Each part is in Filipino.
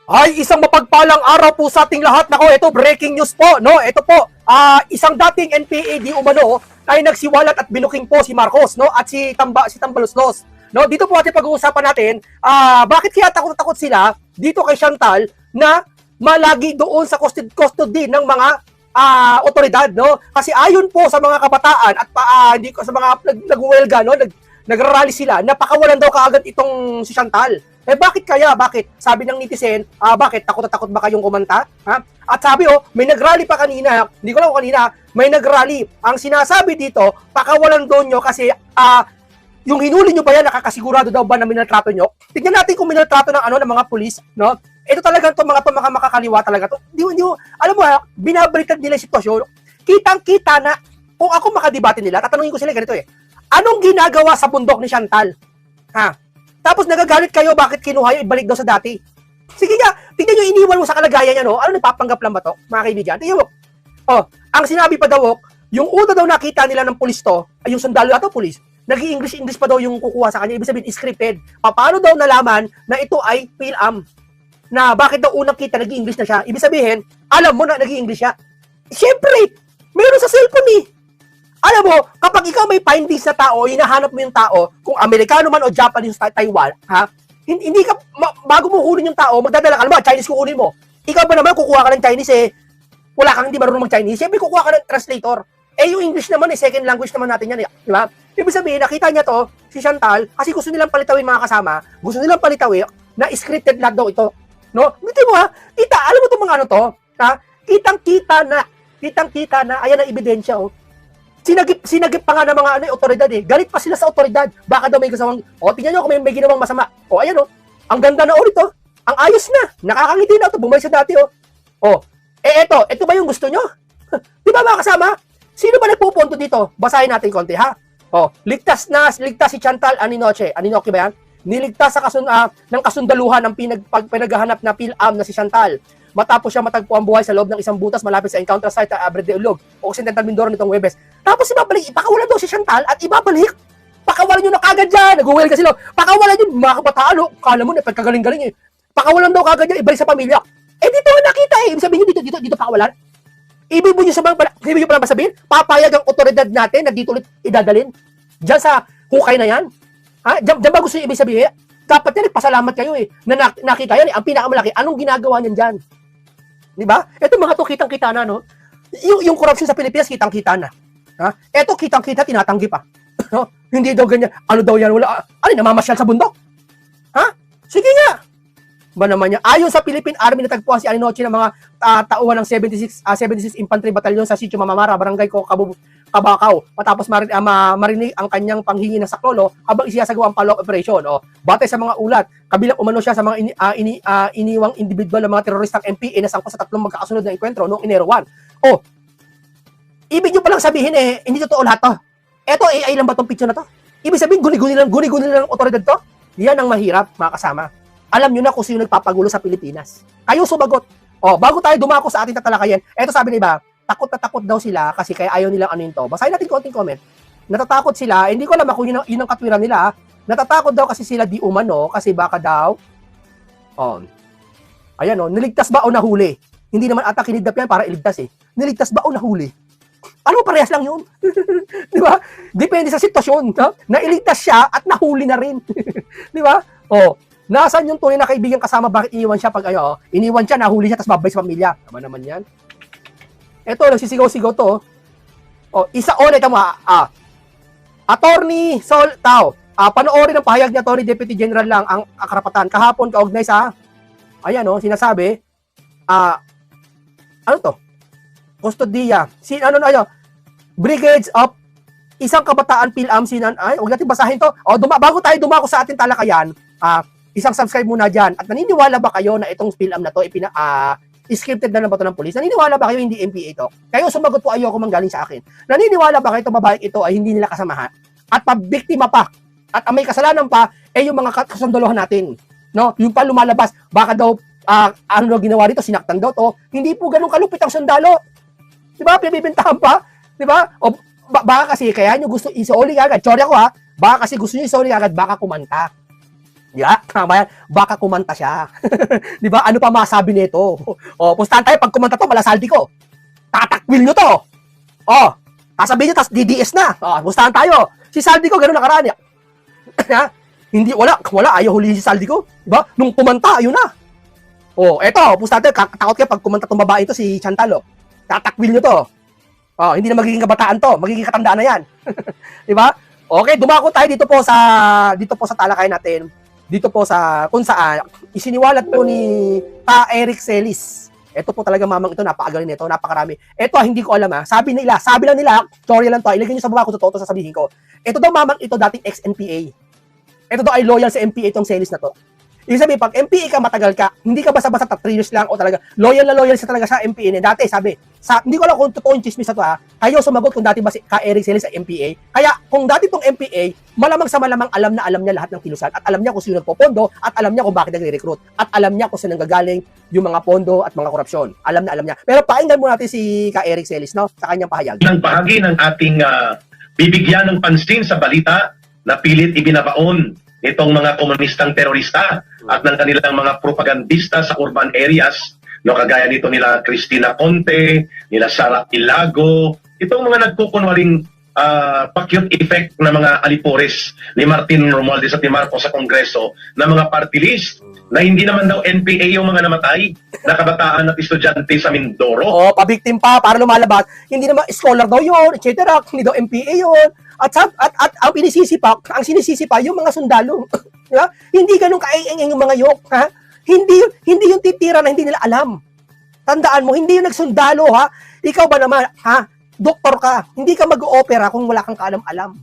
Ay, isang mapagpalang araw po sa ating lahat. Nako, ito breaking news po, no? Ito po, isang dating NPA di umano ay nagsiwalat at binuking po si Marcos, no? At si Tambaloslos. No, dito po ating pag-uusapan natin, bakit kaya takot-takot sila dito kay Chantal na malagi doon sa custody ng mga otoridad, no? Kasi ayon po sa mga kabataan at hindi ko sa mga nag-welga, no? Nagrarally sila, napakawalan daw kaagad itong si Chantal. Eh bakit kaya? Bakit? Sabi ng netizen, bakit? Takot na takot ba kayong kumanta? Ha? At sabi may nagrally pa kanina, hindi ko lang kanina, may nagrally. Ang sinasabi dito, pakawalan doon nyo kasi yung hinuli nyo ba yan, nakakasigurado daw ba na minaltrato nyo? Tignan natin kung minaltrato ng ng mga pulis, no? Ito talaga mga makakaliwa talaga to. Alam mo binabaliktad nila yung sitwasyon. Kitang-kita na kung ako makadebate nila, tatanungin ko sila ganito anong ginagawa sa bundok ni Chantal? Ha? Tapos nagagalit kayo, bakit kinuha yung ibalik daw sa dati? Sige nga, tingnan nyo, iniwan mo sa kalagayan niya, no? Ano, nagpapanggap lang ba to, mga kaibigan? Tingnan mo. Ang sinabi pa daw, yung una daw nakita nila ng pulis to, ay yung sundalo na to, pulis, nag-i-English pa daw yung kukuha sa kanya, ibig sabihin, scripted. Paano daw nalaman na ito ay PhilAm? Na bakit daw unang kita, nag-i-English na siya? Ibig sabihin, alam mo na nag-i-English siya. Siyempre, meron sa cellphone Alam mo, kapag ikaw may findings na tao, hinahanap mo yung tao, kung Amerikano man o Japanese, Taiwan, ha? Hindi ka, bago mo kunin yung tao, magdadala ka, alam mo, Chinese kukunin mo. Ikaw ba naman, kukuha ka ng Chinese wala kang hindi marunong mag-Chinese, siyempre kukuha ka ng translator. Yung English naman second language naman natin yan, di ba? Ibig sabihin, nakita niya to, si Chantal, kasi gusto nilang palitawin mga kasama, gusto nilang palitawin na scripted lahat daw ito. No? Dito mo alam mo itong mga to, ha? Kitang-kita na, ayan ang ebidensya, Sinagip pa nga ng mga otoridad Galit pa sila sa otoridad. Baka daw may kasawang, tingnan nyo kung may ginawang masama. Ayan ang ganda na ito. Ang ayos na. Nakakangiti na ito. Bumalik sa dati ito ba yung gusto nyo? Di ba mga kasama? Sino ba nagpupunto dito? Basahin natin konti ha. Ligtas si Chantal Aninoche. Aninoche ba yan? Niligtas ng kasundaluhan ng pinaghahanap na PhilAm na si Chantal. Matapos siya matagpo ang buhay sa loob ng isang butas malapit sa encounter site sa Abre de Ulog, Occidental Mindoro nitong Huwebes. Tapos ipakawalan daw si Chantal at ibabalik. Pakawalan nyo na kagad dyan. Nag-uwel kasi pakawalan yun, mga kabataan, kala mo na pagkagaling-galing Pakawalan daw kagad dyan, ibalik sa pamilya. Dito nakita Ibig sabihin dito pakawalan. Ibig mo pala sabihin, papayag ang otoridad natin na dito ulit idadalin. Dyan sa hukay na yan. Ha? Dyan ba gusto yung ibig sabihin? Dapat yan, pasalamat kayo na nakita yan ang pinakamalaki. Anong ginagawa niyan dyan? Di ba? Ito mga to kitang-kita na, no? Yung corruption sa Pilipinas, kitang-kita na. Ha? Ito kitang-kita, tinatanggi pa. No? Hindi daw ganyan. Ano daw yan? Wala. Namamasyal sa bundok? Ha? Sige nga. Ba naman niya? Ayon sa Philippine Army, natagpuan si Aninoche ng mga tauhan ng 76 Infantry Battalion sa Sitio Mamamara, Barangay Kabakaw. Matapos marinig ang kanyang panghingi ng saklolo habang isasagawa ang follow-up operation. Batay sa mga ulat, kabilang umano siya sa mga iniwang individual ng mga teroristang MPA na sangkot sa tatlong magkakasunod na enkwentro noong Enero 1. Ibig nyo palang sabihin hindi totoo lahat to. Eto, AI lang ba tong picture na to? Ibig sabihin, guni-guni lang ng otoridad to? Yan ang mahirap, mga kasama. Alam nyo na kung sino nagpapagulo sa Pilipinas. Kayo sumagot. Bago tayo dumako sa ating tatalakayan, eto sabi ng iba, takot na takot daw sila kasi kaya ayaw nilang to. Basahin natin konting comment. Natatakot sila, hindi ko alam kung yun ang katwiran nila. Natatakot daw kasi sila di umano kasi baka daw, ayan niligtas ba o nahuli? Hindi naman ata kinidnap yan para iligtas Niligtas ba o nahuli? Ano parehas lang yun? Di ba? Depende sa sitwasyon. Nailigtas siya at nahuli na rin. Di ba? Nasaan yung tunay na kaibigan kasama? Bakit iniwan siya iniwan siya, nahuli siya, tapos babay sa pamilya? Tama naman yan. Ito, nagsisigaw-sigaw to. Isa ito mo, Attorney Sol Tao. Panoorin ang pahayag ni Attorney Deputy General lang ang karapatan. Kahapon, kaugnay sa, sinasabi, ano to? Kustodiya. Brigades of isang kabataan PhilAm huwag natin basahin to. Bago tayo dumako sa ating talakayan, isang subscribe muna dyan. At naniniwala ba kayo na itong PhilAm na to, scripted na ba ito ng polis? Naniniwala ba kayo hindi MPA ito? Kayo sumagot po, ayoko manggaling sa akin. Naniniwala ba kayo itong babae ito ay hindi nila kasamahan? At pabiktima pa, at may kasalanan pa, yung mga kasundalohan natin. No? Yung pa lumalabas, baka daw, ginawa dito, sinaktan daw to. Hindi po ganun kalupit ang sundalo. Diba? Pinibintahan pa. Diba? Baka kasi, kaya nyo gusto isoli agad. Sorry ako baka kasi gusto nyo isoli agad, baka kumanta. Yeah, tama yan. Baka kumanta siya. Di ba? Ano pa masabi nito? O, pustahan tayo. Pag kumanta to, malasaldi ko. Tatakwil nyo to. O, sasabihin nyo, tas DDS na. O, pustahan tayo. Si Saldi ko, ganun nakaraan. Hindi, wala, ayaw hulihin si Saldi ko. Di ba? Nung kumanta, ayun na. O, eto, pustahan tayo. Takot kayo pag kumanta tong babae ito, si Chantal. Tatakwil nyo to. O, hindi na magiging kabataan to. Magiging katandaan na yan. Di ba? Okay, dumako tayo dito po sa talakay natin. Dito po sa kung saan isiniwalat po ni Eric Celis. Ito po talaga mamang ito, napakagaling nito, napakarami. Ito hindi ko alam sabi lang nila, story lang to, ilagay niyo sa baba ko totoo to sasabihin ko. Ito daw mamang ito dating ex-NPA. Ito daw ay loyal sa NPA itong Celis na to. Ibig sabihin, pag MPA ka, matagal ka, hindi ka basta-basta 3 years lang o talaga, loyal siya talaga sa MPA niya. Dati, sabi, hindi ko alam kung totoo yung chismis na to kayo sumagot kung dati ba si Eric Celis sa MPA. Kaya, kung dati tong MPA, malamang sa malamang alam niya lahat ng kilusan at alam niya kung sino nagpopondo at alam niya kung bakit nagre-recruit at alam niya kung saan nanggagaling yung mga pondo at mga korupsyon. Alam niya. Pero pakinggan muna natin si Eric Celis, no? Sa kanyang pahayag. Ng bahagi ng ating bibigyan ng pansin sa balita na pilit ibinabaon itong mga komunistang terorista at ng kanilang mga propagandista sa urban areas, no, kagaya nito nila Cristina Conte, nila Sara Ilago, itong mga nagkukunwaring pa-cute effect na mga alipores ni Martin Romualdez at ni Marcos sa Kongreso na mga party list na hindi naman daw NPA yung mga namatay na kabataan at estudyante sa Mindoro. Pabiktim pa para lumalabas. Hindi naman scholar daw yun, etc. Hindi daw NPA yun. At ang sinisisi pa yung mga sundalo. Diba? Hindi ganun kaing-ing yung mga yok. Hindi yung titira na hindi nila alam. Tandaan mo, hindi yung nagsundalo, Ikaw ba naman, doktor ka, hindi ka mag-opera kung wala kang kaalam-alam.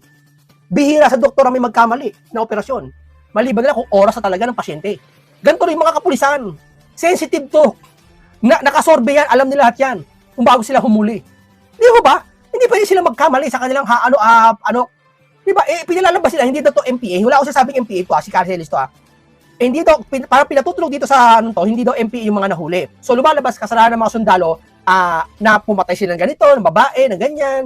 Bihira sa doktor ang may magkamali na operasyon. Maliban nila kung oras na talaga ng pasyente. Ganito rin mga kapulisan. Sensitive to. Nakasorbe yan, alam nila lahat yan. Kung bago sila humuli. Di ba? Hindi pwede sila magkamali sa kanilang di ba? Pinalalabas sila, hindi daw to MPA. Wala ako sasabing MPA to, si Carcelis to, hindi daw, parang pinatutulog dito sa hindi daw MPA yung mga nahuli. So lumalabas kasalanan ng mga sundalo na pumatay sila ng ganito, ng babae, ng ganyan.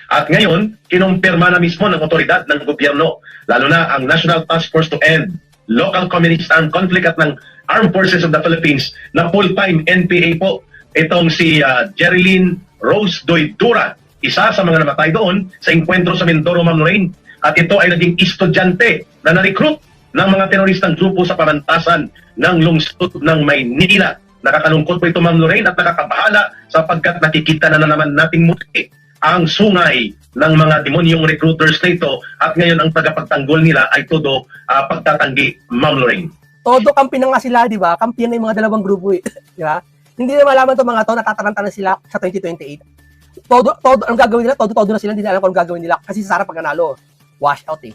At ngayon, kinumpirma na mismo ng otoridad ng gobyerno, lalo na ang National Task Force to End Local Communist Armed Conflict at ng Armed Forces of the Philippines na full-time NPA po. Itong si Jerilyn Rose Doydura, isa sa mga namatay doon sa enkwentro sa Mindoro, Ma'am Lorraine. At ito ay naging estudyante na na-recruit ng mga teroristang grupo sa pamantasan ng lungsod ng Maynila. Nakakalungkot po ito, Ma'am Lorraine, at nakakabahala sapagkat nakikita na naman nating muli ang sungay ng mga demonyong recruiters na ito at ngayon ang tagapagtanggol nila ay todo pagtatanggi, Ma'am Lorraine. Todo kampi na nga sila, di ba? Kampi na yung mga dalawang grupo, di ba? Hindi na malaman itong mga to, natataranta na sila sa 2028. Todo, ang gagawin nila, todo na sila, hindi na alam kung ang gagawin nila kasi sa Sara pag nanalo, wash out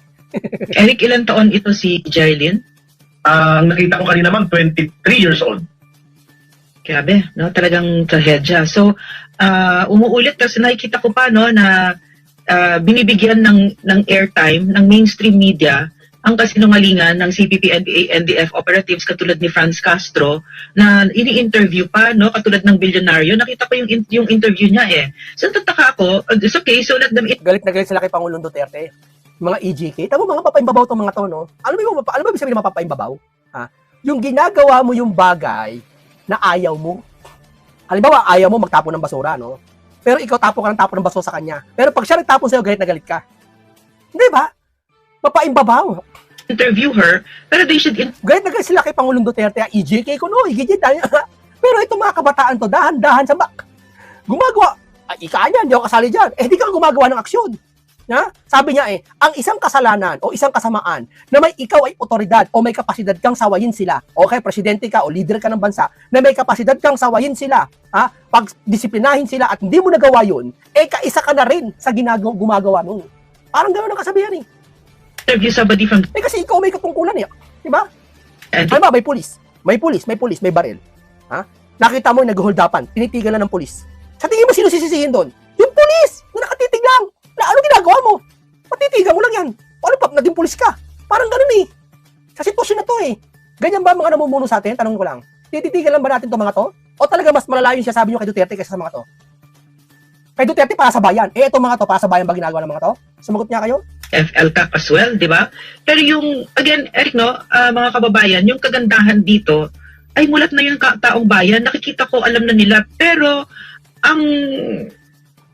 Eric, ilan taon ito si Jerilyn? Ang nakita ko kanina, Ma'am, 23 years old. Grabe, no? Talagang trahedya. So, umuulit kasi nakikita ko pa, no, na binibigyan ng airtime ng mainstream media ang kasinungalingan ng CPP, NPA, NDF operatives katulad ni Franz Castro na ini-interview pa, no, katulad ng bilyonaryo. Nakita ko yung interview niya So, tataka ako, it's okay, so let them... Galit na galit sila kay Pangulong Duterte. Mga EJK. Tama mga papaimbabaw tong mga to, no? Alam mo ibig sabihin ng mga papaimbabaw? Yung ginagawa mo yung bagay na ayaw mo. Halimbawa, ayaw mo magtapon ng basura, no? Pero ikaw tapo ka ng tapo ng basura sa kanya. Pero pag siya nagtapon sa'yo, galit na galit ka. Hindi ba? Papaimbabaw. Interview her, pero they should... Galit na galit sila kay Pangulong Duterte. EJK ko, no? Igigit. Pero itong mga kabataan to, dahan-dahan sa bak. Gumagawa. Ika niyan, hindi ako kasali dyan. Di ka gumagawa ng aksyon. Sabi niya ang isang kasalanan o isang kasamaan na may ikaw ay otoridad o may kapasidad kang sawayin sila. Okay, presidente ka o leader ka ng bansa na may kapasidad kang sawayin sila. Pag disiplinahin sila at hindi mo nagawa yun, kaisa ka na rin sa gumagawa nun. Parang gano'n ang kasabihan Interview somebody from... kasi ikaw may katungkulan Diba? Halimbawa, may pulis, may baril. Nakita mo yung nag-hold-upan, tinitigan lang ng pulis. Sa tingin mo, sino sisisihin doon? Yung pulis! Na nakatitig lang! Na ano ginagawa mo? Patitigan mo lang yan. Paano pag naging pulis ka? Parang ganun Sa sitwasyon na to Ganyan ba mga namumuno sa atin? Tanong ko lang. Tititigan lang ba natin itong mga to? O talaga mas malalayo yung sinasabi nyo kay Duterte kaysa sa mga to? Kay Duterte para sa bayan. Itong mga to para sa bayan ba ginagawa ng mga to? Sumagot niya kayo? FLCAC as well, di ba? Pero yung, again, Eric, no, mga kababayan, yung kagandahan dito, ay mulat na yung taong bayan, nakikita ko, alam na nila, pero ang,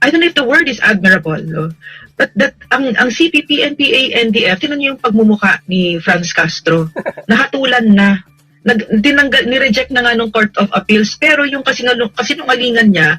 I don't know if the word is admirable, no? But that, ang CPP, NPA, NDF, tinan niyo yung pagmumukha ni Franz Castro, nahatulan na, ni-reject na nga nung Court of Appeals, pero yung kasinungalingan niya,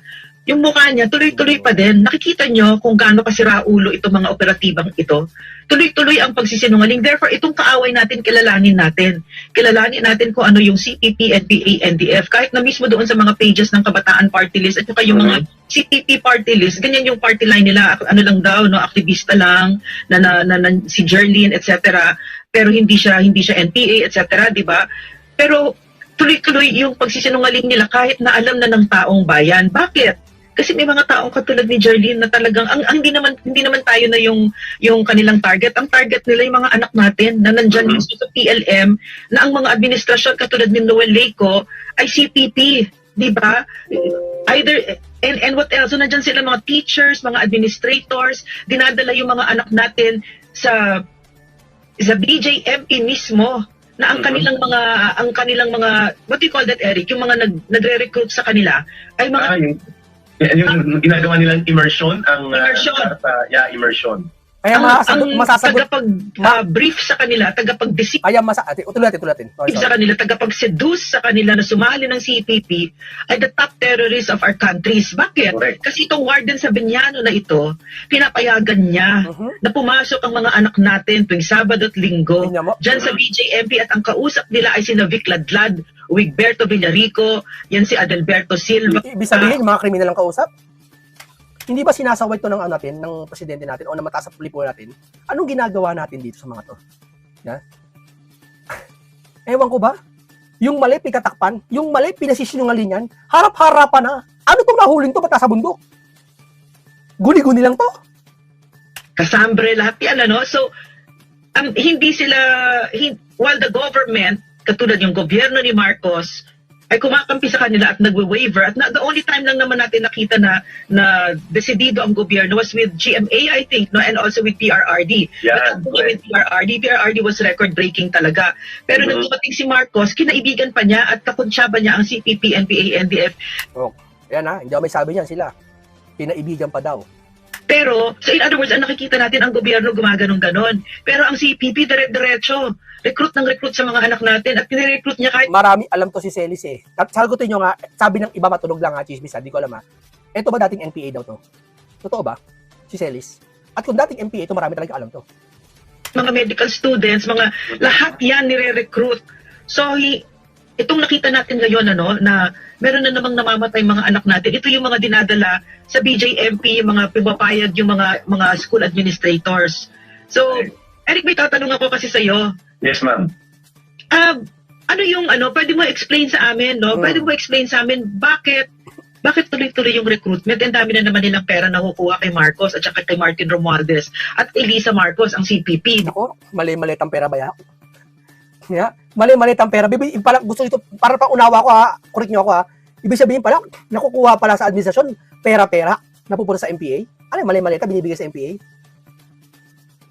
yung mukha niya, tuloy-tuloy pa din. Nakikita nyo kung gaano kasira ulo itong mga operatibang ito. Tuloy-tuloy ang pagsisinungaling. Therefore, itong kaaway natin, kilalanin natin. Kilalanin natin kung ano yung CPP, NPA, NDF. Kahit na mismo doon sa mga pages ng Kabataan Party List at saka yung mga CPP Party List, ganyan yung party line nila. Ano lang daw, no, aktivista lang, na si Jerlyn, etc. Pero hindi siya NPA, etc. Di ba? Pero tuloy-tuloy yung pagsisinungaling nila kahit na alam na ng taong bayan. Bakit? Kasi may mga taong katulad ni Jerlyn na talagang hindi naman tayo na yung kanilang target. Ang target nila yung mga anak natin na nandiyan mismo sa PLM, na ang mga administrasyon katulad ni Noel Leico ay CPP, di ba? Either and what else? So nandiyan sila mga teachers, mga administrators, dinadala yung mga anak natin sa BJMP mismo, na ang kanilang mga what do you call that, Eric, yung mga nagre-recruit sa kanila ay mga yung ginagawa nilang immersion, immersion. Kaya masasagot tagapag-brief sa kanila, tagapag-deceive tuloy natin. sa kanila, tagapag-seduce sa kanila na sumali ng CPP ay the top terrorists of our countries. Bakit? Correct. Kasi itong warden sa Biniano na ito, pinapayagan niya na pumasok ang mga anak natin tuwing Sabado at Linggo dyan sa BJMP, at ang kausap nila ay sina Vic Ladlad, Wigberto Villarico, yan si Adalberto Silva. Ibig sabihin, mga kriminal ang kausap? Hindi ba sinasaway ito ng ng presidente natin o ng mataas sa pulipo natin? Anong ginagawa natin dito sa mga to? Yeah? Ewan ko ba? Yung mali pikatakpan, yung mali pinasisinungalingan, harap-harapan na. Ano itong nahulin to? Ba't nasa bundok? Guni-guni lang to? Kasambre lahat yan, ano? So, while the government, katulad yung gobyerno ni Marcos, ay kumakampi sa kanila at nagwe-waiver. At the only time lang naman natin nakita na desidido ang gobyerno was with GMA, I think, no, and also with PRRD. Yeah, But with PRRD was record-breaking talaga. Pero nung dumating si Marcos, kinaibigan pa niya at kakuntsaba niya ang CPP, NPA, NDF. Oh, yan hindi ako may sabi niyan sila. Pinaibigan pa daw. Pero, so in other words, ang nakikita natin, ang gobyerno gumaganong-ganon. Pero ang CPP, dire-diretso. Recruit sa mga anak natin at nire-recruit niya kahit... Marami, alam to si Celis eh. Sagutin nyo nga, sabi ng iba matunog lang chismis, hindi ko alam Ito ba dating NPA daw to? Totoo ba? Si Celis? At kung dating NPA, ito marami talaga alam to. Mga medical students, lahat yan nire-recruit. So, itong nakita natin ngayon, na meron na namang namamatay mga anak natin. Ito yung mga dinadala sa BJMP, yung mga pumapayag, yung mga school administrators. So, Eric, may tatanong ako kasi sa'yo. Yes, ma'am. Ano yung pwede mo explain sa amin, no? Pwede mo explain sa amin bakit tuloy-tuloy yung recruitment? Ang dami na naman nilang pera nakukuha kay Marcos at saka kay Martin Romualdez at Elisa Marcos, ang CPP. Ako, mali-mali ang pera ba yan? Yeah, mali-mali ang pera. Pala, gusto ito, para unawa ko correct nyo ako Ibig sabihin pala, nakukuha pala sa administrasyon, pera-pera, napupunta sa MPA. Ano yung mali-mali binibigay sa MPA?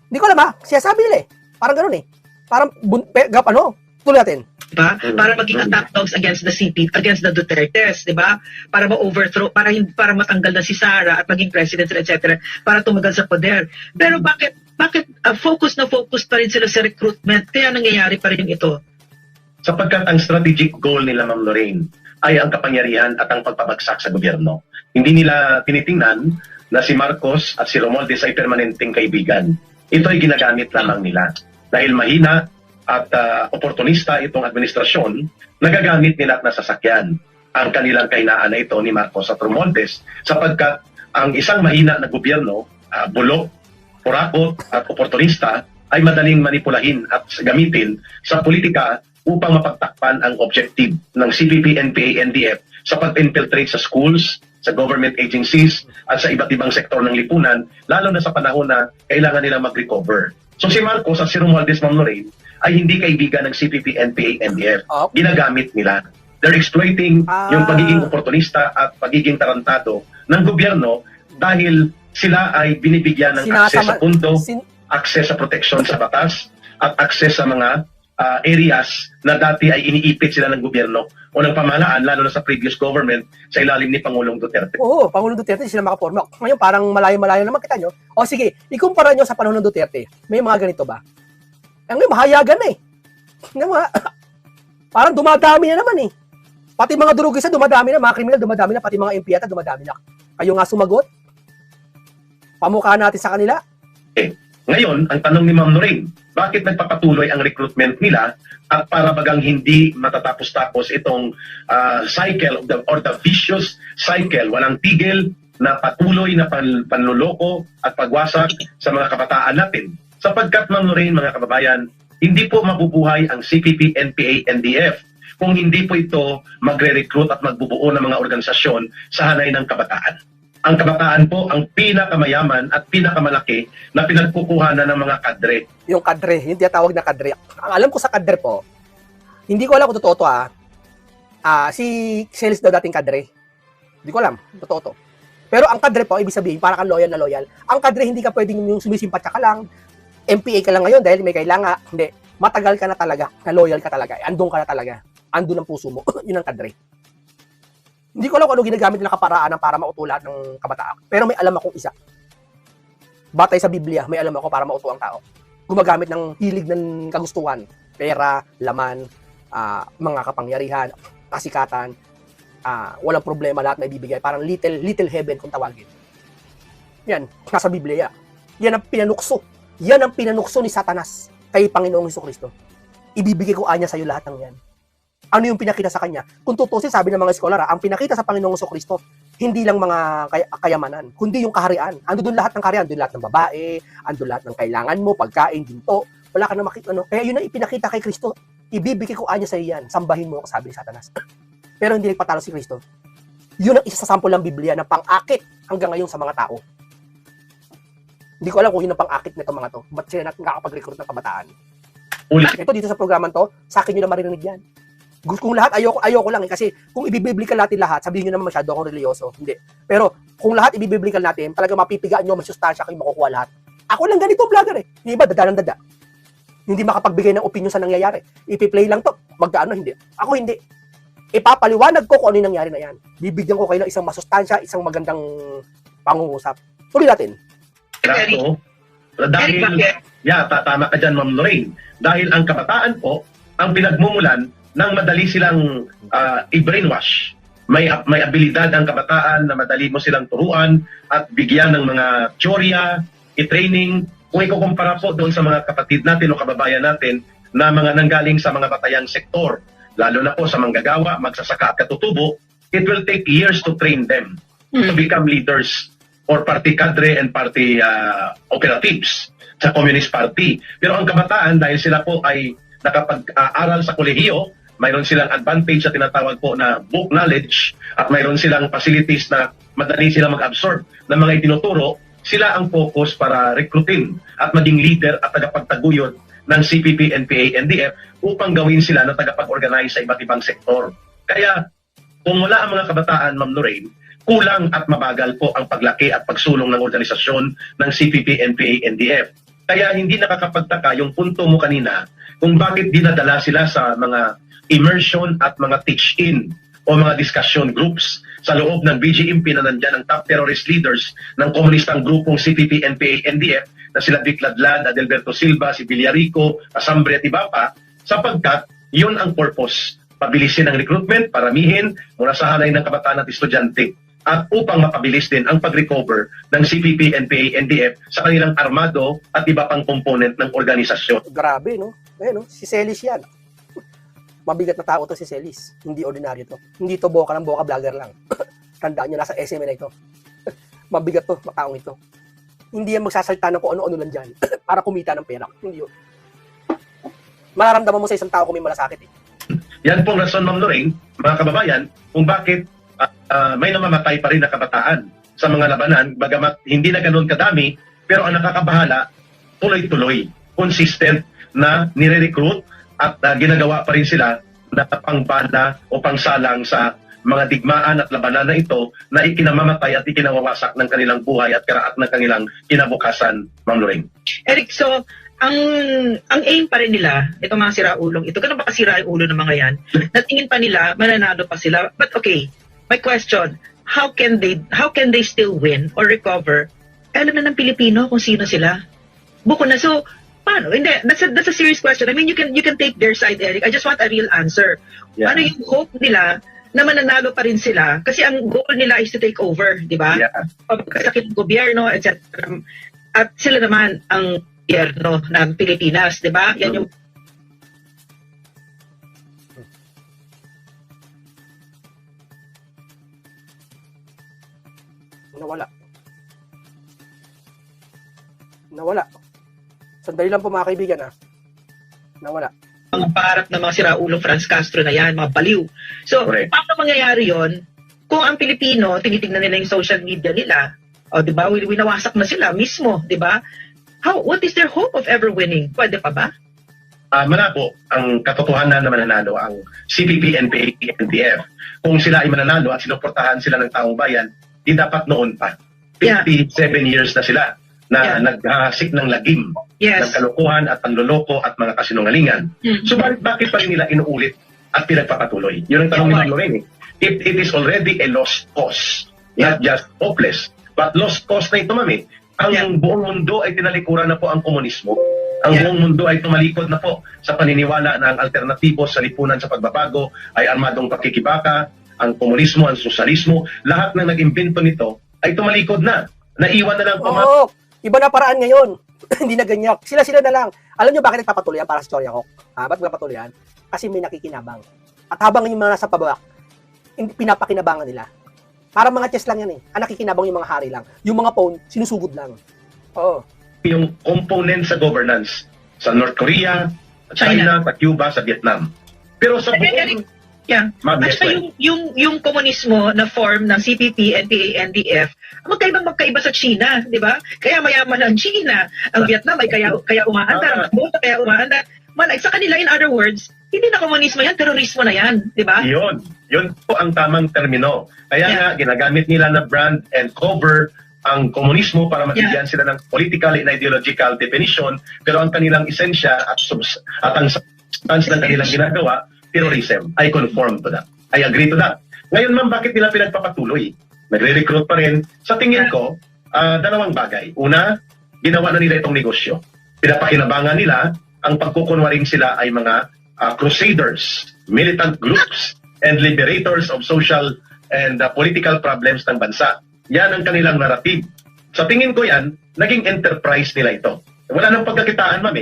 Hindi ko alam siya sabi nila Parang gano'n Parang, tuloy natin. Diba? Para maging attack dogs against the CP, against the Dutertes, di ba? Para ma-overthrow, para matanggal na si Sara at maging president, etc. Para tumagal sa poder. Pero bakit focus pa rin sila sa recruitment? Kaya nangyayari pa rin ito? Sapagkat ang strategic goal nila, Ma'am Lorraine, ay ang kapangyarihan at ang pagpabagsak sa gobyerno. Hindi nila tinitingnan na si Marcos at si Romualdez ay permanenteng kaibigan. Ito ay ginagamit lamang nila. Dahil mahina at oportunista itong administrasyon, nagagamit nila at nasasakyan ang kanilang kahinaan na ito ni Marcos at Romualdez, sapagkat ang isang mahina na gobyerno, bulok, kurakot at oportunista, ay madaling manipulahin at gamitin sa politika upang mapagtakpan ang objective ng CPP, NPA, NDF sa pag-infiltrate sa schools, sa government agencies at sa iba't ibang sektor ng lipunan, lalo na sa panahon na kailangan nilang mag-recover. So si Marcos at si Romualdez, Ma'am Lorraine, ay hindi kaibigan ng CPP, NPA, NDF. Ginagamit nila. They're exploiting yung pagiging oportunista at pagiging tarantado ng gobyerno dahil sila ay binibigyan ng akses sa pundo access sa proteksyon sa batas at access sa mga areas na dati ay iniipit sila ng gobyerno o ng pamahalaan, lalo na sa previous government sa ilalim ni Pangulong Duterte. Oo, Pangulong Duterte, hindi sila makaporma. Ngayon, parang malayo-malayo naman kita nyo. O sige, ikumpara nyo sa panahon ng Duterte. May mga ganito ba? Ngayon, mahayagan na eh. Ngayon, parang dumadami na naman eh. Pati mga durugisa dumadami na, mga kriminal dumadami na, pati mga impiyata dumadami na. Kayo nga sumagot? Pamukha natin sa kanila? Ngayon, ang tanong ni Ma'am Lorraine, bakit nagpapatuloy ang recruitment nila at para bagang hindi matatapos-tapos itong cycle or the vicious cycle, walang tigil na patuloy na panloloko at pagwasak sa mga kabataan natin. Sapagkat, Ma'am Lorraine, mga kababayan, hindi po mabubuhay ang CPP, NPA, NDF kung hindi po ito magre-recruit at magbubuo ng mga organisasyon sa hanay ng kabataan. Ang kabataan po ang pinakamayaman at pinakamalaki na pinagkukuhanan ng mga kadre. Yung kadre, yung tinatawag na kadre. Ang alam ko sa kadre po, hindi ko alam kung totoo to si Celis daw dating kadre. Hindi ko alam, totoo to. Pero ang kadre po, ibig sabihin, para kang loyal na loyal. Ang kadre, hindi ka pwedeng yung sumisimpatya ka lang, MPA ka lang ngayon dahil may kailangan. Hindi, matagal ka na talaga, na loyal ka talaga, andun ka na talaga. Andun ang puso mo. Yun ang kadre. Hindi ko alam kung ano ginagamit nila kaparaan para mauto lahat ng kabataan. Pero may alam akong isa. Batay sa Biblia, may alam ako para mauto ang tao. Gumagamit ng hilig ng kagustuhan, pera, laman, mga kapangyarihan, kasikatan, walang problema, lahat na ibibigay. Parang little heaven kung tawagin. Yan, nasa Biblia. Yan ang pinanukso. Yan ang pinanukso ni Satanas kay Panginoong Hesukristo. Ibibigay ko anya sa'yo lahat ng yan. Ano yung pinakita sa kanya? Kung tutusin, sabi ng mga scholar, ang pinakita sa Panginoong Hesukristo, hindi lang mga kayamanan, kundi yung kaharian. Ando doon lahat ng kaharian, doon lahat ng babae, ando lahat ng kailangan mo, pagkain, ginto, wala ka na makita. Kaya yun ang ipinakita kay Kristo. Ibibigay ko anya sa iyan, sambahin mo ako, sabi ni Satanas. Pero hindi nagpatalo si Kristo. Yun ang isa sa sample ng Biblia na pang-akit hanggang ngayon sa mga tao. Hindi ko alam kung yun ang pang-akit nito mga to. Ba't sila nakakapag-recruit ng kabataan? Ulit. Ito dito sa programang to, sa akin nyo na marinig yan. Kung lahat, ayoko lang eh. Kasi kung ibibiblical natin lahat, sabihin nyo naman masyado akong religyoso. Hindi. Pero kung lahat ibibiblical natin, talaga mapipigaan nyo, masustansya kayo makukuha lahat. Ako lang ganito, vlogger eh. Yung iba, dada. Hindi makapagbigay ng opinion sa nangyayari. Ipi-play lang to. Magkaano, hindi. Ako hindi. Ipapaliwanag ko kung ano yung nangyari na yan. Bibigyan ko kayo ng isang masustansya, isang magandang pangungusap. Tuloy natin. Kaso, dahil, tama ka dyan, Ma'am Lorraine. Dahil ang kabataan po, ang pinagmumulan nang madali silang i-brainwash. May abilidad ang kabataan na madali mo silang turuan at bigyan ng mga teorya, i-training. Kung ikukumpara po doon sa mga kapatid natin o kababayan natin na mga nanggaling sa mga batayang sektor, lalo na po sa manggagawa, magsasaka at katutubo, it will take years to train them to become leaders or party cadre and party operatives sa Communist Party. Pero ang kabataan, dahil sila po ay nakapag-aral sa kolehiyo, mayroon silang advantage sa tinatawag po na book knowledge at mayroon silang facilities na madali silang mag-absorb ng mga itinuturo, sila ang focus para recruitin at maging leader at tagapagtaguyod ng CPP, NPA, NDF upang gawin sila na tagapag-organize sa iba't ibang sektor. Kaya kung wala ang mga kabataan, Ma'am Lorraine, kulang at mabagal po ang paglaki at pagsulong ng organisasyon ng CPP, NPA, NDF. Kaya hindi nakakapagtaka yung punto mo kanina kung bakit dinadala sila sa mga immersion at mga teach-in o mga discussion groups sa loob ng BGMP na nandyan ang top terrorist leaders ng komunistang grupong CPP, NPA, NDF na sila Vic Ladlad, Adelberto Silva, si Villarico, Asambre at iba pa, sapagkat yun ang purpose. Pabilisin ang recruitment, paramihin mula sa hanay ng kabataan at estudyante at upang mapabilis din ang pag-recover ng CPP, NPA, NDF sa kanilang armado at iba pang komponent ng organisasyon. Grabe, no? No? Si Celis yan. Mabigat na tao to si Celis. Hindi ordinaryo to. Hindi to boka ng boka vlogger lang. Tandaan nyo, nasa SMA na ito. Mabigat to, mataong ito. Hindi yan magsasalita ng kung ano-ano lang dyan para kumita ng pera. Hindi yun. Mararamdaman mo sa isang tao kung may malasakit eh. Yan pong rason, Ma'am Lorraine, mga kababayan, kung bakit may namamatay pa rin na kabataan sa mga labanan, bagamat hindi na ganoon kadami, pero ang nakakabahala, tuloy-tuloy, consistent na nire-recruit at ginagawa pa rin sila na pangbanda o pangsalang sa mga digmaan at labanan na ito na ikinamamatay at ikinawawasak ng kanilang buhay at karaat ng kanilang kinabukasan, Ma'am Lorraine. Eric, so ang aim pa rin nila, itong mga siraulong ito, ganun ba kasira yung ulo ng mga yan? Natingin pa nila, mananalo pa sila. But okay, my question, how can they still win or recover? Alam na ng Pilipino kung sino sila. Buko na. So, paano? Hindi, that's a serious question. I mean, you can take their side, Eric. I just want a real answer. Yeah. Ano yung hope nila na mananalo pa rin sila? Kasi ang goal nila is to take over, di ba? Yeah. Pagkasakit ng gobyerno, etc. At sila naman ang gobyerno ng Pilipinas, di ba? Yan yung Nawala. Sandali lang po mga kaibigan Nawala. mga pangarap ng mga siraulong Franz Castro na yan, mga baliw. So, Correct. paano mangyayari yon kung ang Pilipino, tinitingnan nila yung social media nila, o di ba, winawasak na sila mismo, di ba? What is their hope of ever winning? Pwede pa ba? Malabo ang katotohanan na mananalo ang CPP, NPA, NDF. Kung sila ay mananalo at sinuportahan sila ng taong bayan, di dapat noon pa. 57 years na sila na naghahasik ng lagim ng Yes. kalokohan at panloloko at mga kasinungalingan. So bakit pa rin nila inuulit at pinagpapatuloy? Yun ang tanong ni Ma'am Lorraine. It is already a lost cause, not just hopeless, but lost cause na ito, ma'am. Ang buong mundo ay tinalikuran na po ang komunismo. Ang buong mundo ay tumalikod na po sa paniniwala na ang alternatibo sa lipunan sa pagbabago ay armadong pakikibaka, ang komunismo, ang sosyalismo, lahat ng nag-imbento nito ay tumalikod na. Naiwan na lang Oo, iba na paraan ngayon. Hindi na ganyan. Sila-sila na lang. Alam nyo bakit nagpapatuloy yan para sa storya ko? Ba't nagpapatuloy yan? Kasi may nakikinabang. At habang yung mga nasa pababa, pinapakinabangan nila. Para mga chess lang yan Ang nakikinabang yung mga hari lang. Yung mga pawn, sinusugod lang. Oo. yung component sa governance sa North Korea, sa China, sa Cuba, sa Vietnam. Pero sa buong... At saka yung komunismo na form ng CPP, NPA, NDF, magkaiba sa China, di ba? Kaya mayaman ang China, ang Vietnam ay kaya umaandar, ang Cambodia kaya umaandar. Sa kanila, in other words, hindi na komunismo yan, terorismo na yan, di ba? Yun po ang tamang termino. Kaya nga, ginagamit nila na brand and cover ang komunismo para mabigyan sila ng political and ideological definition, pero ang kanilang esensya at ang substance ng kanilang ginagawa, terrorism. I conform to that. I agree to that. Ngayon, ma'am, bakit nila pinagpapatuloy? Nagre-recruit pa rin. Sa tingin ko, dalawang bagay. Una, ginawa na nila itong negosyo. Pinapakinabangan nila ang pagkukunwaring sila ay mga crusaders, militant groups, and liberators of social and political problems ng bansa. Yan ang kanilang narrative. Sa tingin ko yan, naging enterprise nila ito. Wala nang pagkakitaan, ma'am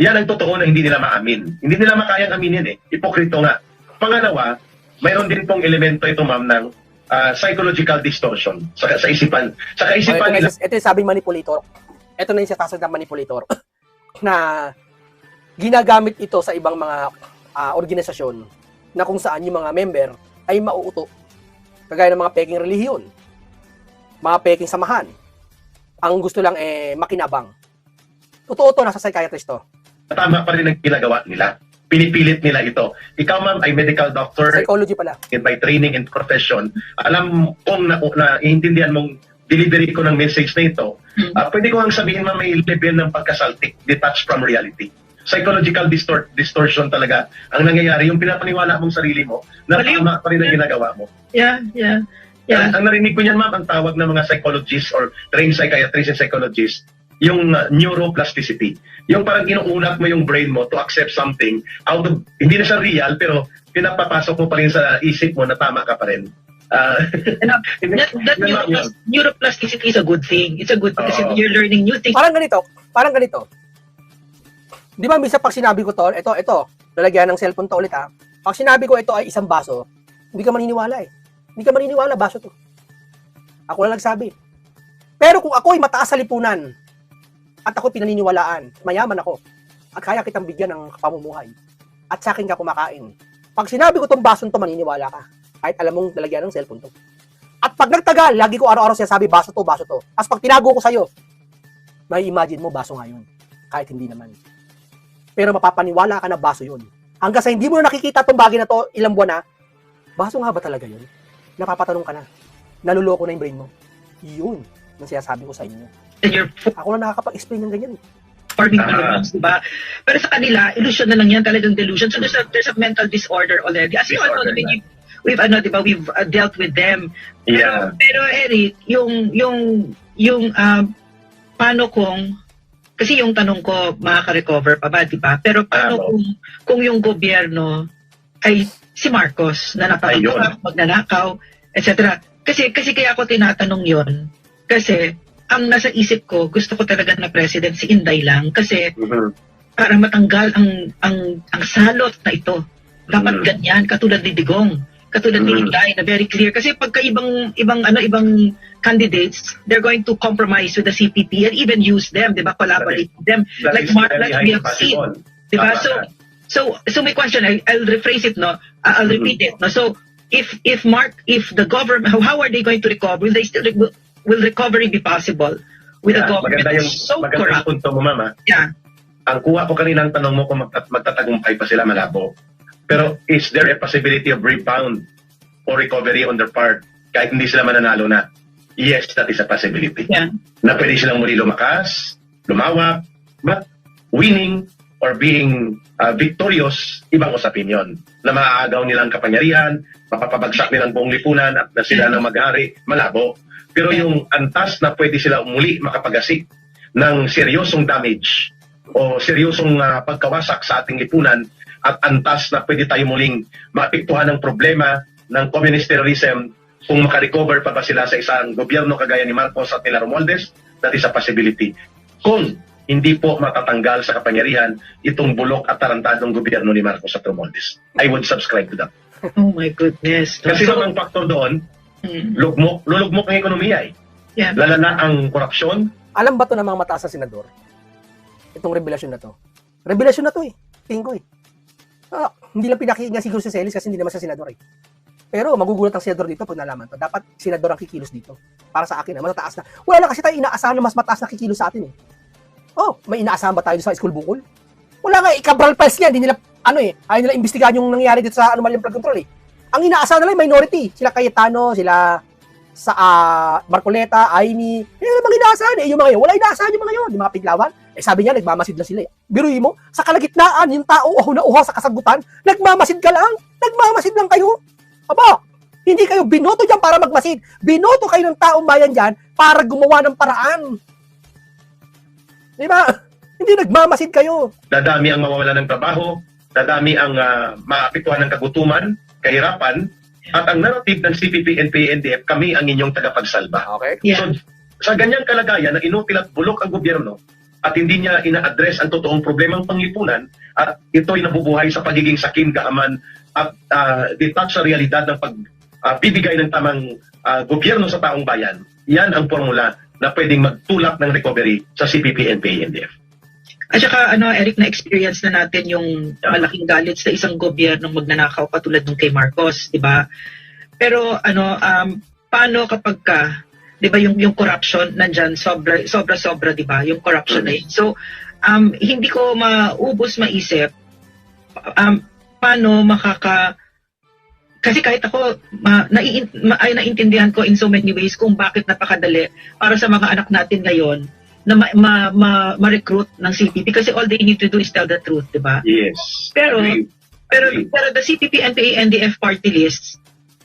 Yan ang totoo na hindi nila maamin. Hindi nila makayang aminin Hipokrito nga. Pangalawa, mayroon din pong elemento ito, ma'am, ng psychological distortion sa isipan. Sa kaisipan nila. Ito yung sabing manipulator. Ito na yung sinasabi ng manipulator na ginagamit ito sa ibang mga organisasyon na kung saan yung mga member ay mauuto. Kagaya ng mga peking relihiyon, mga peking samahan. Ang gusto lang makinabang. Totoo to, nasa psychiatrist to. Tama pa rin ang ginagawa nila. Pinipilit nila ito. Ikaw, ma'am, ay medical doctor. Psychology pala. By training and profession. Alam kong naiintindihan mong delivery ko ng message na ito. Pwede ko ang sabihin, ma'am, may level ng pagkasaltik, detached from reality. Psychological distortion talaga ang nangyayari. Yung pinapaniwala mong sarili mo, na tama pa rin ang ginagawa mo. Yeah. Ang narinig ko niyan, ma'am, ang tawag ng mga psychologists or trained psychiatrists and psychologists, yung neuroplasticity. Yung parang inuunat mo yung brain mo to accept something out of, hindi na siya real, pero pinapapasok mo pa rin sa isip mo na tama ka pa rin. Neuroplasticity is a good thing. It's a good thing kasi you're learning new things. Parang ganito. Di ba, minsan pag sinabi ko to, ito, lalagyan ng cellphone to ulit Pag sinabi ko ito ay isang baso, hindi ka maniniwala Hindi ka maniniwala, baso to. Ako lang nagsabi. Pero kung ako ay mataas sa lipunan, at ako pinaniniwalaan, mayaman ako, at kaya kitang bigyan ng pamumuhay, at sa akin ka kumakain. Pag sinabi ko tong baso to, maniniwala ka. Kahit alam mong lalagyan ng cellphone to. At pag nagtagal, lagi ko araw-araw sinasabi, baso to. As pag tinago ko sa'yo, may imagine mo, baso nga yun. Kahit hindi naman. Pero mapapaniwala ka na baso yun. Hanggang sa hindi mo na nakikita tong bagay na to, ilang buwan na, baso nga ba talaga yun? napapatanong ka na. Naluloko na yung brain mo. Yun ang sinasabi ko sa inyo. And you're Ako lang nakakapag-explain ng ganyan. forming neurons, diba? Pero sa kanila, illusion na lang yan, talagang delusion. So there's a mental disorder already. As you all know, Disorder diba, we've dealt with them. Yeah. Pero Eric, paano kasi yung tanong ko, makaka-recover pa ba, di ba? Pero paano kung yung gobyerno ay si Marcos na napakatulak, magnanakaw, etc. Kasi kaya ako tinatanong yon kasi ang nasa isip ko, gusto ko talaga na president si Inday lang kasi para matanggal ang salot na ito. Dapat ganyan, katulad ni Digong, katulad ni Inday na very clear. Kasi pagka ibang candidates, they're going to compromise with the CPP and even use them, di ba? Collaborate with them. Like we have seen. Di ba? So my question, I'll rephrase it, no? I'll repeat it, no? So if the government, how are they going to recover? Will recovery be possible with a government that's so corrupt? Maganda yung punto mo, Mama. Yeah. Ang kuha ko kanina ang tanong mo kung magtatagumpay pa sila, malabo. Pero is there a possibility of rebound or recovery on their part kahit hindi sila mananalo na? Yes, that is a possibility. Yeah. Na pwede silang muli lumakas, lumawak, but winning or being victorious, ibang usapin yun. Na maaagaw nilang kapangyarihan, mapapabagsak nilang buong lipunan at na sila nang maghari, malabo. Pero yung antas na pwede sila muli makapagasik ng seryosong damage o seryosong pagkawasak sa ating lipunan at antas na pwede tayo muling maapektuhan ng problema ng communist terrorism kung makarecover pa ba sila sa isang gobyerno kagaya ni Marcos at nila Romualdez, that is a possibility. Kung hindi po matatanggal sa kapangyarihan itong bulok at tarantadong gobyerno ni Marcos at Romualdez. I would subscribe to that. Oh my goodness. Kasi ang faktor doon, lulugmok ang ekonomiya eh. Yeah. Lala na ang korupsyon. Alam ba to ng mga mataas na senador? Itong revelasyon na to. Revelasyon na to eh. Tingin ko eh. Hindi lang pinakiinga siguro si Celis kasi hindi naman siya senador eh. Pero magugulat ang senador dito pag nalaman to. Dapat senador ang kikilos dito. Para sa akin, mataas na. Wala na kasi tayo inaasahan na mas mataas na kikilos sa atin eh. May inaasahan ba tayo sa school bukol? Wala nga, Cabral Pes yan. Hindi nila, ayaw nila imbestigahan yung nangyari dito sa anomalyang flood control eh. Ang inaasahan nila yung minority. Sila Cayetano, sila sa Marcoleta, Aimee. Yan ang mga inaasahan eh. Yung mga yun, wala inaasahan yung mga yun. Yung mga piglawan. Sabi niya, nagmamasid lang sila eh. Biruin mo, sa kalagitnaan, yung tao na uha sa kasagutan, nagmamasid ka lang. Nagmamasid lang kayo. Aba, hindi kayo binoto dyan para magmasid. Binoto kayo ng taong bayan dyan para gumawa ng paraan. Diba? Hindi nagmamasid kayo. Dadami ang mawawala ng trabaho, dadami ang maapektuhan ng kagutuman, kahirapan, at ang narrative ng CPP, NPA, NDF, kami ang inyong tagapagsalba. Okay. Yeah. So, sa ganyang kalagayan na inutil at bulok ang gobyerno at hindi niya ina-address ang totoong problemang panglipunan at ito'y nabubuhay sa pagiging sakim kaaman at detach sa realidad ng pagbibigay ng tamang gobyerno sa taong bayan, yan ang formula na pwedeng magtulak ng recovery sa CPP, NPA, NDF. At saka, Eric, na-experience na natin yung malaking galit sa isang gobyernong magnanakaw katulad ng kay Marcos, di ba? Pero, paano kapag ka, di ba, yung corruption nandyan, sobra, di ba? Yung corruption na yun. So, hindi ko maisip, paano kasi kahit ako, naiintindihan ko in so many ways kung bakit napakadali para sa mga anak natin ngayon na ma-recruit ng CPP kasi all they need to do is tell the truth, di ba? Yes. Pero the CPP, NPA, NDF party lists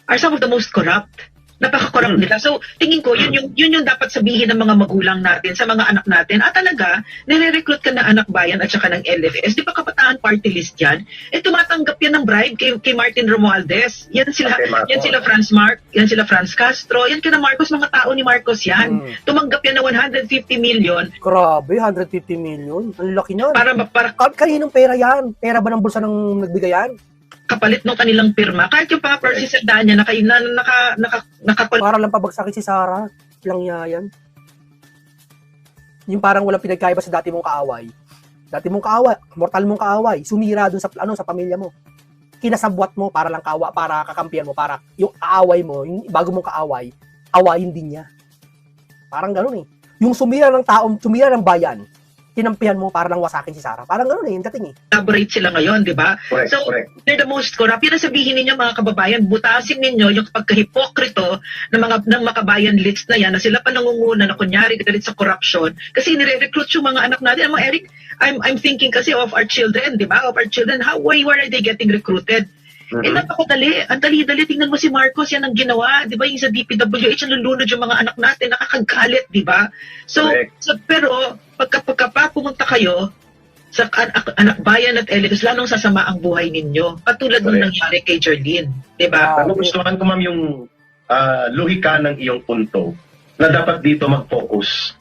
are some of the most corrupt. Napaka-corrupt nila. So, tingin ko, yun yung dapat sabihin ng mga magulang natin sa mga anak natin. Talaga, nire-recruit ka ng anak bayan at saka ng LFS. Di ba kabataan party list yan? Tumatanggap yan ng bribe kay Martin Romualdez. Yan sila Franz Marc, yan sila Franz Castro, yan kina Marcos, mga tao ni Marcos yan. Tumanggap yan ng 150 million. Grabe, 150 million. Ang laki nun. Para Kaninong pera yan? Pera ba ng bulsa ng nagbigay yan? kapalit ng kanilang pirma. Kahit yung Papa Percy Sardanya, nakapalit. Para lang pabagsakin si Sarah. Lang niya yan. Yung parang walang pinagkaiba sa dati mong kaaway. Dati mong kaaway, mortal mong kaaway, sumira dun sa sa pamilya mo. Kinasabwat mo para lang para kakampiyan mo, para yung kaaway mo, yung bago mong kaaway, awayin din niya. Parang gano'n eh. Yung sumira ng tao, sumira ng bayan, kinampihan mo para lang wasakin si Sara. Parang gano'n yung dating eh. Collaborate sila ngayon, di ba? Correct, So, correct. they're the most corrupt. Yun ang sabihin ninyo mga kababayan, butasin ninyo yung pagkahipokrito ng makabayan list na yan, na sila pa nangunguna na kunyari galit sa corruption kasi nire-recruit yung mga anak natin. Mga Eric, I'm thinking kasi of our children, di ba? Of our children, where are they getting recruited? Eh, napakadali. Ang dali-dali. Tingnan mo si Marcos, yan ang ginawa. Di ba? Yung sa DPWH, ang lulunod yung mga anak natin. Nakakagalit, di ba? So, pero, pagka pa pumunta kayo sa anak bayan at Elitos, lalong sasama ang buhay ninyo. Katulad nung nangyari kay Jerlyn. Di ba? Nagustuhan ko, ma'am, yung lohika ng iyong punto na dapat dito mag-focus.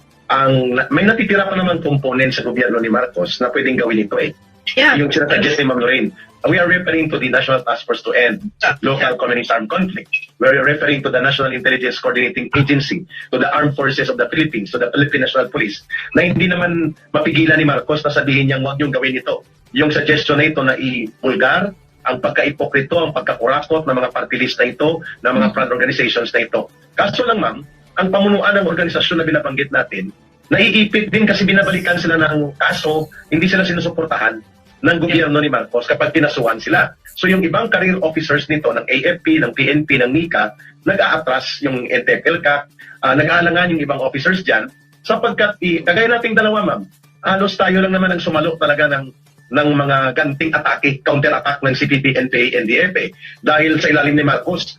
May natitira pa naman component sa gobyerno ni Marcos na pwedeng gawin ito eh. Yeah. Yung sinasuggest ni Ma'am Lorraine. We are referring to the National Task Force to End Local Communist Armed Conflict. We are referring to the National Intelligence Coordinating Agency, to the Armed Forces of the Philippines, to the Philippine National Police, na hindi naman mapigilan ni Marcos na sabihin niyang huwag niyong gawin ito. Yung suggestion na ito na i-vulgar, ang pagka-ipokrito, ang pagkakurakot ng mga party list na ito, ng mga front organizations na ito. Kaso lang, ma'am, ang pamunuan ng organisasyon na binabanggit natin, naiipit din kasi binabalikan sila ng kaso, hindi sila sinusuportahan ng gobyerno ni Marcos kapag pinasuhan sila. So yung ibang career officers nito, ng AFP, ng PNP, ng NICA, nag-aatras yung NTF-ELCAC, nag-aalangan yung ibang officers dyan, sapagkat, kagaya nating dalawa, ma'am, halos tayo lang naman ang sumalo talaga ng mga ganting atake, counter-attack ng CPP, NPA, NDF. Dahil sa ilalim ni Marcos,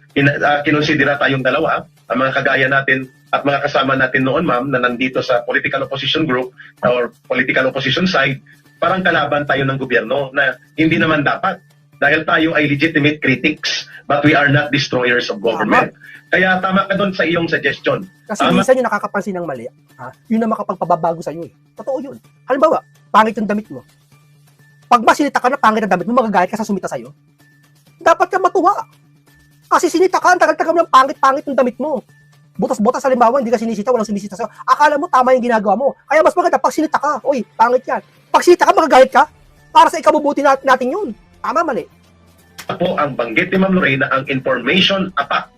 kinonsidera tayong dalawa, ang mga kagaya natin at mga kasama natin noon, ma'am, na nandito sa political opposition group or political opposition side, parang kalaban tayo ng gobyerno na hindi naman dapat dahil tayo ay legitimate critics but we are not destroyers of government. Kaya tama ka doon sa iyong suggestion. Kasi minsan yung nakakapansin ng mali, yun na makapagpababago sa iyo eh. Totoo yun. Halimbawa, pangit yung damit mo. Pag masinita ka na pangit ang damit mo, magagalit ka sa sumita sa'yo. Dapat ka matuwa. Kasi sinita ka, ang tagal-tagal ng pangit-pangit yung damit mo. Butas-butas halimbawa, hindi ka sinisita, walang sumisita sa'yo. Akala mo tama yung ginagawa mo. Kaya mas maganda, pag sinita ka, oy, pangit yan. Pag sinita ka, magagalit ka. Para sa ikabubuti natin yun. Tama, mali. Ako ang banggit ni Ma'am Lorraine na ang information attack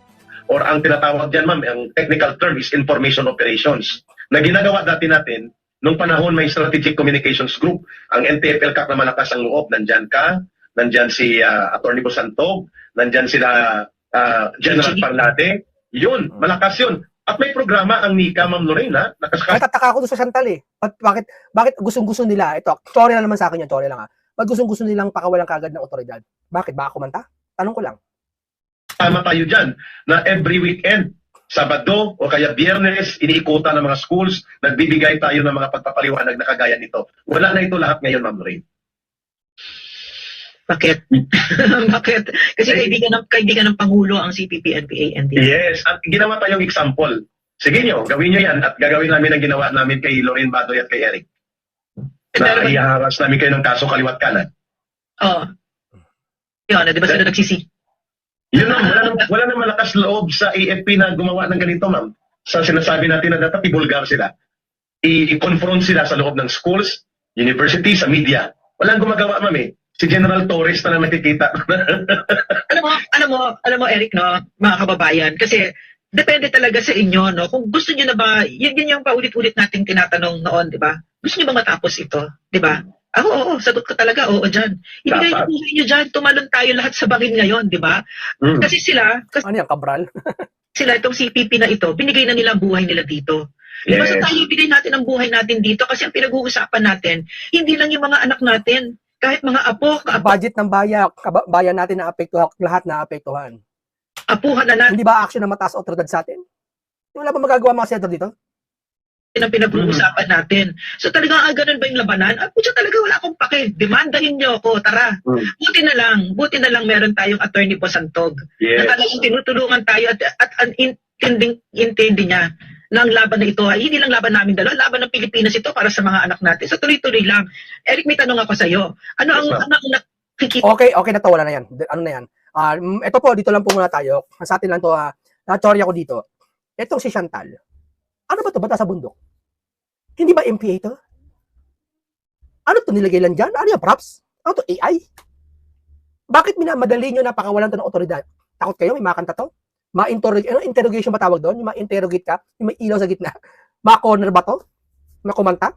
or ang tinatawag dyan, ma'am, ang technical term is information operations na ginagawa dati natin nung panahon may strategic communications group, ang NTF-ELCAC na malakas ang loob, nandyan ka, nandyan si Atty. Busantog, nandyan sila General Parlade, yun, malakas yun. At may programa ang NICA, Ma'am Lorraine, ha? Natataka ako doon sa Chantal eh. Bakit gustong-gusto nila, ito, sorry na naman sa akin yan, sorry lang ha. Bakit gustong-gusto nilang pakawalan kagad ng otoridad? Bakit? Baka kumanta? Tanong ko lang. Tama tayo dyan na every weekend, Sabado o kaya Biyernes, iniikutan ng mga schools, nagbibigay tayo ng mga pagpapaliwanag na kagaya nito. Wala na ito lahat ngayon, Ma'am Lorraine. Bakit? Bakit? Kasi kaibigan ng Pangulo ang CPP, NPA, NDF. Yes, at ginawa tayong example. Sige nyo, gawin nyo yan at gagawin namin ang ginawa namin kay Lorraine Badoy at kay Eric. Na ihaharas namin kayo ng kaso kaliwat kanan. Oo. Yun, di ba sila nagsisi? Yun ma'am, wala na malakas loob sa AFP na gumawa ng ganito, ma'am. Sa sinasabi natin na dapat i-vulgar sila. I-confront sila sa loob ng schools, university, sa media. Walang gumagawa, ma'am eh. Si General Torres na nakikita. alam mo, Eric, no, mga kababayan, kasi depende talaga sa inyo, no, kung gusto niyo na ba, yun yung paulit-ulit nating tinatanong noon, di ba? Gusto niyo ba matapos ito, di ba? Oo, sagot ko talaga, oo, dyan. Ibigay niyo buhay niyo dyan, tumalon tayo lahat sa bangin ngayon, di ba? Kasi ano yan, Cabral? sila, itong CPP na ito, binigay na nila ang buhay nila dito. Diba sa tayo, ibigay natin ang buhay natin dito kasi ang pinag-uusapan natin, hindi lang yung mga anak natin, kahit mga apo, budget ng bayan natin na apektuhan, lahat na apektuhan. Apuhan na natin. Hindi ba action na mataas otoridad sa atin? Wala ba magagawa mga senador dito? Ang pinag-uusapan natin. So talagang ganun ba yung labanan? At puso talaga wala akong pake. Demandahin nyo ako, tara. Buti na lang meron tayong Atty. Busantog. Yes. Na talagang tinutulungan tayo at intindi niya na ang laban na ito ay hindi lang laban namin dalawa, laban ng Pilipinas ito para sa mga anak natin. So tuloy-tuloy lang. Eric, may tanong ako sa iyo. Ano ang nakikita? Okay na to, wala na yan. Ano na yan? Ito po, dito lang po muna tayo. Sa atin lang to, na-chorya ko dito. Itong si Chantal. Ano ba to? Bata sa bundok? Hindi ba MPA to? Ano to nilagay lang dyan? Ano yung props? Ano to? AI? Bakit minamadali nyo na pakawalan to ng otoridad? Takot kayo? May makanta to? Interrogation ba tawag doon? Yung ma-interrogate ka? Yung may ilaw sa gitna? Ma-corner ba to? Ma-kumanta?